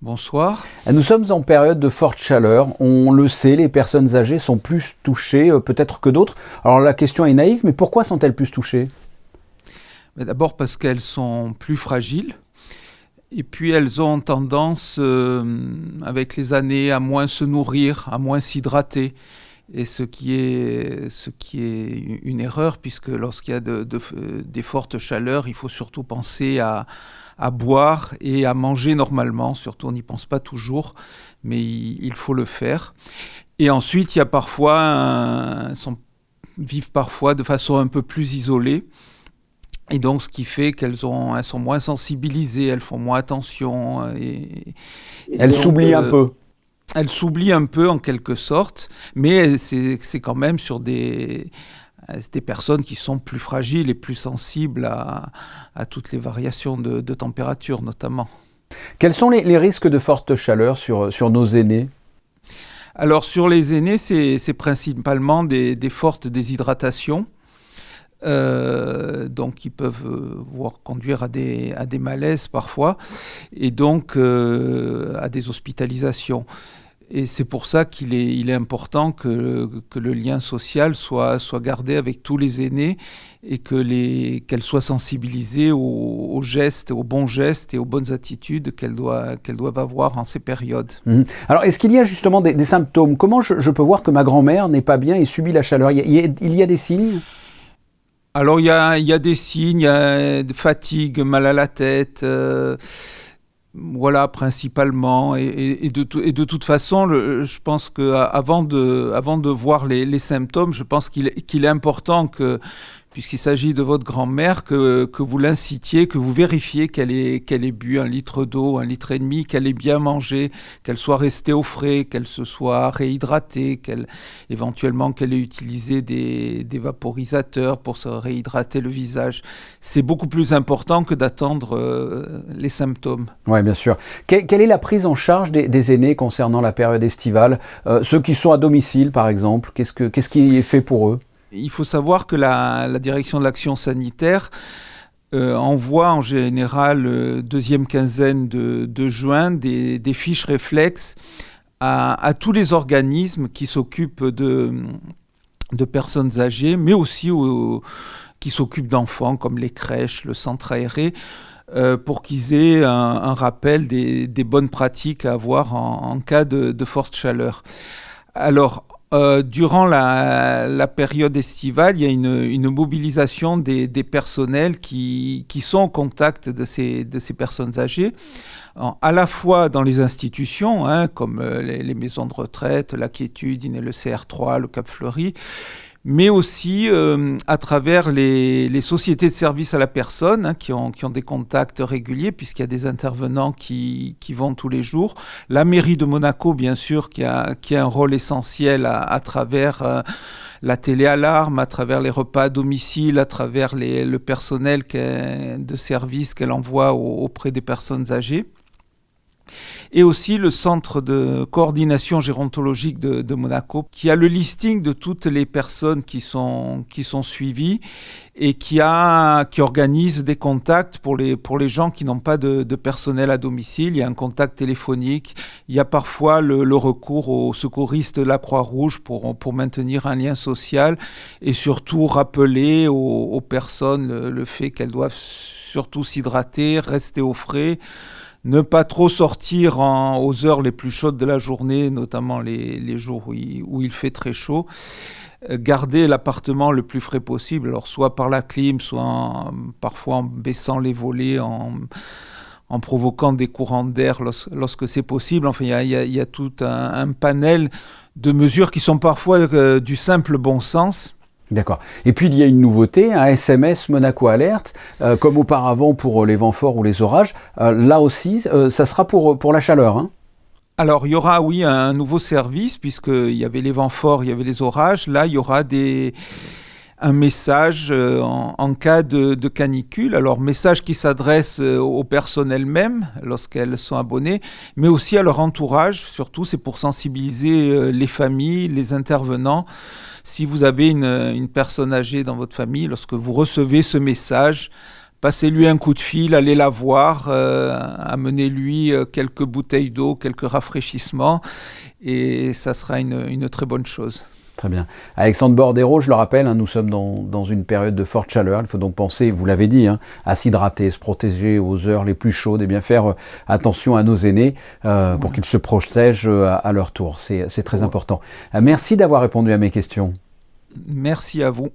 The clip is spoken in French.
Bonsoir. Nous sommes en période de forte chaleur. On le sait, les personnes âgées sont plus touchées, peut-être que d'autres. Alors la question est naïve, mais pourquoi sont-elles plus touchées ? Mais d'abord parce qu'elles sont plus fragiles. Et puis elles ont tendance, avec les années, à moins se nourrir, à moins s'hydrater. Et ce qui est une erreur, puisque lorsqu'il y a des fortes chaleurs, il faut surtout penser à boire et à manger normalement. Surtout, on n'y pense pas toujours, mais il faut le faire. Et ensuite, il y a vivent parfois de façon un peu plus isolée. Et donc, ce qui fait elles sont moins sensibilisées, elles font moins attention. Elles s'oublient un peu. Elles s'oublient un peu en quelque sorte, mais c'est quand même sur des personnes qui sont plus fragiles et plus sensibles à toutes les variations de température notamment. Quels sont les risques de forte chaleur sur nos aînés ? Alors sur les aînés, c'est principalement des fortes déshydratations. Donc qui peuvent conduire à des malaises parfois et donc à des hospitalisations. Et c'est pour ça qu'il est important que le lien social soit gardé avec tous les aînés et qu'elles soient sensibilisées aux gestes, aux bons gestes et aux bonnes attitudes qu'elles doivent avoir en ces périodes. Alors, est-ce qu'il y a justement des symptômes ? Comment je peux voir que ma grand-mère n'est pas bien et subit la chaleur ? Il y a des signes ? Alors, il y a des signes, il y a de fatigue, mal à la tête, voilà, principalement. Et de toute façon, je pense qu'avant de voir les symptômes, je pense qu'il est important puisqu'il s'agit de votre grand-mère, que vous l'incitiez, que vous vérifiez qu'elle ait bu 1 litre d'eau, 1,5 litre, qu'elle ait bien mangé, qu'elle soit restée au frais, qu'elle se soit réhydratée, éventuellement qu'elle ait utilisé des vaporisateurs pour se réhydrater le visage. C'est beaucoup plus important que d'attendre les symptômes. Oui, bien sûr. Quelle est la prise en charge des aînés concernant la période estivale ? Ceux qui sont à domicile, par exemple, qu'est-ce qui est fait pour eux ? Il faut savoir que la direction de l'action sanitaire envoie en général deuxième quinzaine de juin des fiches réflexes à tous les organismes qui s'occupent de personnes âgées, mais aussi qui s'occupent d'enfants comme les crèches, le centre aéré, pour qu'ils aient un rappel des bonnes pratiques à avoir en cas de forte chaleur. Alors, durant la période estivale, il y a une mobilisation des personnels qui sont en contact de ces personnes âgées, à la fois dans les institutions, comme les maisons de retraite, la Quiétude, le CR3, le Cap Fleuri, mais aussi à travers les sociétés de services à la personne qui ont des contacts réguliers puisqu'il y a des intervenants qui vont tous les jours. La mairie de Monaco, bien sûr, qui a un rôle essentiel à travers la téléalarme, à travers les repas à domicile, à travers le personnel de service qu'elle envoie auprès des personnes âgées. Et aussi le centre de coordination gérontologique de Monaco, qui a le listing de toutes les personnes qui sont suivies et qui organise des contacts pour les gens qui n'ont pas de personnel à domicile. Il y a un contact téléphonique, il y a parfois le recours aux secouristes de la Croix-Rouge pour maintenir un lien social et surtout rappeler aux personnes le fait qu'elles doivent surtout s'hydrater, rester au frais, ne pas trop sortir aux heures les plus chaudes de la journée, notamment les jours où il fait très chaud. Garder l'appartement le plus frais possible, alors soit par la clim, soit parfois en baissant les volets, en provoquant des courants d'air lorsque c'est possible. Enfin, il y a tout un panel de mesures qui sont parfois du simple bon sens. D'accord. Et puis il y a une nouveauté, un SMS Monaco Alert, comme auparavant pour les vents forts ou les orages. Là aussi, ça sera pour la chaleur. Alors il y aura, oui, un nouveau service, puisqu'il y avait les vents forts, il y avait les orages. Là, il y aura un message en cas de canicule. Alors, message qui s'adresse aux personnes elles-mêmes lorsqu'elles sont abonnées, mais aussi à leur entourage. Surtout, c'est pour sensibiliser les familles, les intervenants. Si vous avez une personne âgée dans votre famille, lorsque vous recevez ce message, passez-lui un coup de fil, allez la voir, amenez-lui quelques bouteilles d'eau, quelques rafraîchissements, et ça sera une très bonne chose. Très bien. Alexandre Bordero, je le rappelle, nous sommes dans une période de forte chaleur. Il faut donc penser, vous l'avez dit, à s'hydrater, se protéger aux heures les plus chaudes et bien faire attention à nos aînés pour qu'ils se protègent à leur tour. C'est très important. Merci d'avoir répondu à mes questions. Merci à vous.